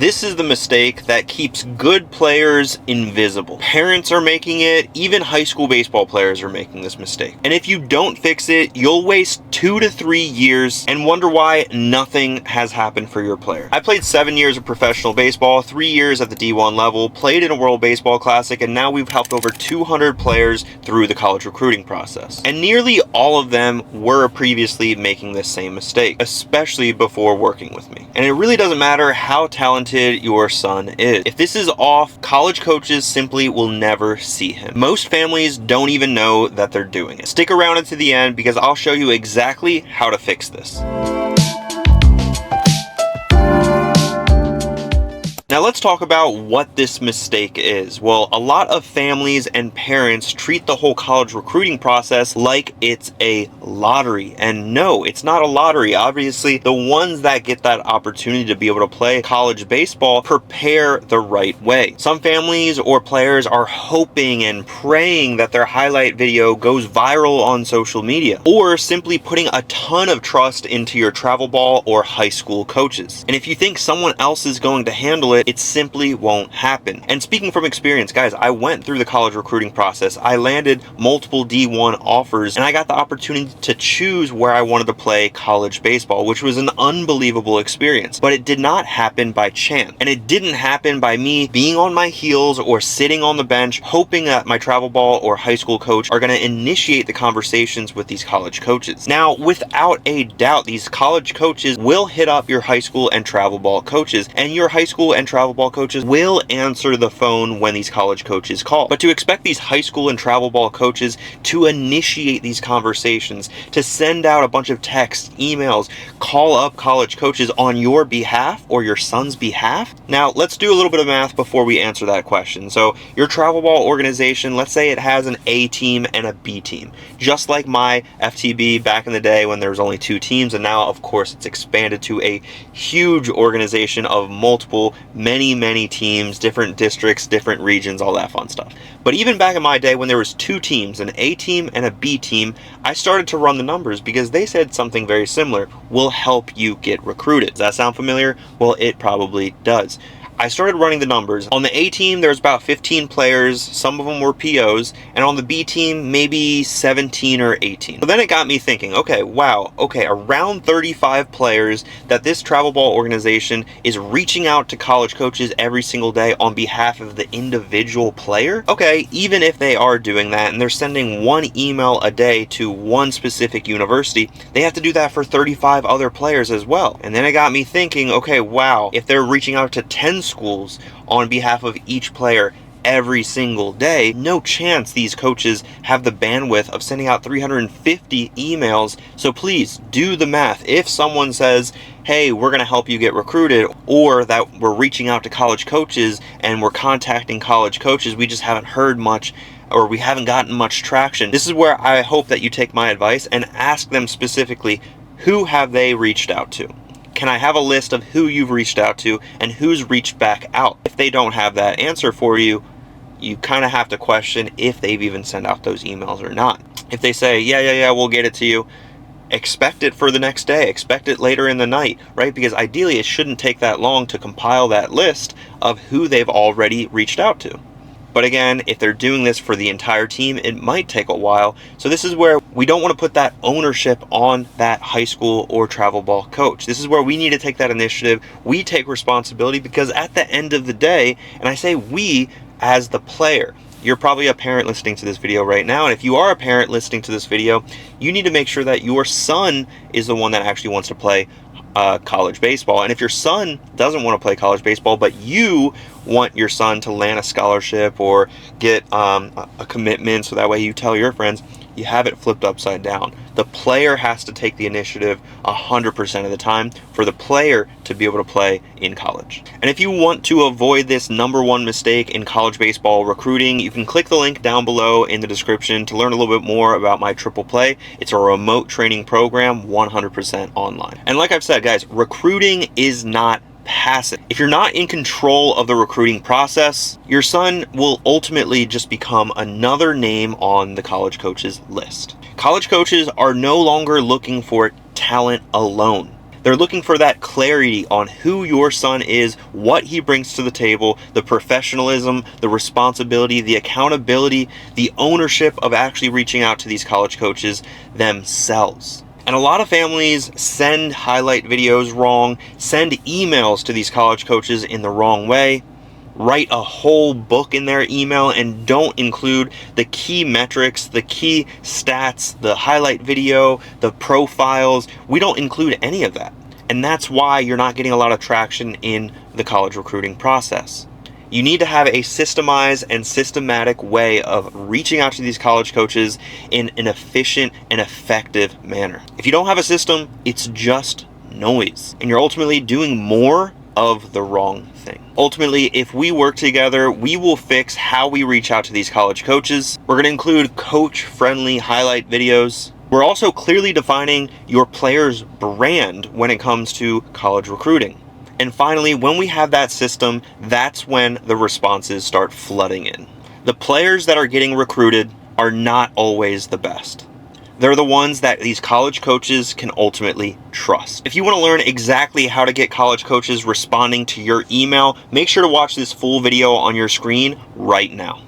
This is the mistake that keeps good players invisible. Parents are making it, even high school baseball players are making this mistake. And if you don't fix it, you'll waste 2 to 3 years and wonder why nothing has happened for your player. I played 7 years of professional baseball, 3 years at the D1 level, played in a World Baseball Classic, and now we've helped over 200 players through the college recruiting process. And nearly all of them were previously making this same mistake, especially before working with me. And it really doesn't matter how talented your son is. If this is off, college coaches simply will never see him. Most families don't even know that they're doing it. Stick around until the end because I'll show you exactly how to fix this. Now let's talk about what this mistake is. Well, a lot of families and parents treat the whole college recruiting process like it's a lottery. And no, it's not a lottery. Obviously, the ones that get that opportunity to be able to play college baseball prepare the right way. Some families or players are hoping and praying that their highlight video goes viral on social media, or simply putting a ton of trust into your travel ball or high school coaches. And if you think someone else is going to handle it, it simply won't happen. And speaking from experience, guys, I went through the college recruiting process. I landed multiple D1 offers, and I got the opportunity to choose where I wanted to play college baseball, which was an unbelievable experience. But it did not happen by chance. And it didn't happen by me being on my heels or sitting on the bench, hoping that my travel ball or high school coach are going to initiate the conversations with these college coaches. Now, without a doubt, these college coaches will hit up your high school and travel ball coaches, and your high school and travel ball coaches will answer the phone when these college coaches call. But to expect these high school and travel ball coaches to initiate these conversations, to send out a bunch of texts, emails, call up college coaches on your behalf or your son's behalf? Now, let's do a little bit of math before we answer that question. So your travel ball organization, let's say it has an A team and a B team. Just like my FTB back in the day when there was only 2 teams, and now, of course, it's expanded to a huge organization of multiple, many teams, different districts, different regions, all that fun stuff. But even back in my day when there was 2 teams, an A team and a B team, I started to run the numbers because they said something very similar: will help you get recruited. Does that sound familiar? Well, it probably does. I started running the numbers. On the A team, there's about 15 players. Some of them were POs. And on the B team, maybe 17 or 18. So then it got me thinking, okay, wow, okay, around 35 players that this travel ball organization is reaching out to college coaches every single day on behalf of the individual player. Okay, even if they are doing that and they're sending 1 email a day to one specific university, they have to do that for 35 other players as well. And then it got me thinking, okay, wow, if they're reaching out to 10 schools on behalf of each player every single day, no chance these coaches have the bandwidth of sending out 350 emails. So please do the math. If someone says, hey, we're going to help you get recruited, or that we're reaching out to college coaches and we're contacting college coaches, we just haven't heard much, or we haven't gotten much traction, this is where I hope that you take my advice and ask them specifically, who have they reached out to? Can I have a list of who you've reached out to and who's reached back out? If they don't have that answer for you, you kind of have to question if they've even sent out those emails or not. If they say, yeah, we'll get it to you, expect it for the next day, expect it later in the night, right? Because ideally it shouldn't take that long to compile that list of who they've already reached out to. But again, if they're doing this for the entire team, it might take a while. So this is where we don't want to put that ownership on that high school or travel ball coach. This is where we need to take that initiative. We take responsibility, because at the end of the day, and I say we as the player, you're probably a parent listening to this video right now. And if you are a parent listening to this video, you need to make sure that your son is the one that actually wants to play college baseball. And if your son doesn't want to play college baseball, but you want your son to land a scholarship or get a commitment, so that way you tell your friends, you have it flipped upside down. The player has to take the initiative 100% of the time for the player to be able to play in college. And if you want to avoid this #1 mistake in college baseball recruiting, you can click the link down below in the description to learn a little bit more about my Triple Play. It's a remote training program, 100% online. And like I've said, guys, recruiting is not passive. If you're not in control of the recruiting process, your son will ultimately just become another name on the college coaches list. College coaches are no longer looking for talent alone. They're looking for that clarity on who your son is, what he brings to the table, the professionalism, the responsibility, the accountability, the ownership of actually reaching out to these college coaches themselves. And a lot of families send highlight videos wrong, send emails to these college coaches in the wrong way, write a whole book in their email and don't include the key metrics, the key stats, the highlight video, the profiles. We don't include any of that. And that's why you're not getting a lot of traction in the college recruiting process. You need to have a systemized and systematic way of reaching out to these college coaches in an efficient and effective manner. If you don't have a system, it's just noise. And you're ultimately doing more of the wrong thing. Ultimately, if we work together, we will fix how we reach out to these college coaches. We're going to include coach-friendly highlight videos. We're also clearly defining your player's brand when it comes to college recruiting. And finally, when we have that system, that's when the responses start flooding in. The players that are getting recruited are not always the best. They're the ones that these college coaches can ultimately trust. If you want to learn exactly how to get college coaches responding to your email, make sure to watch this full video on your screen right now.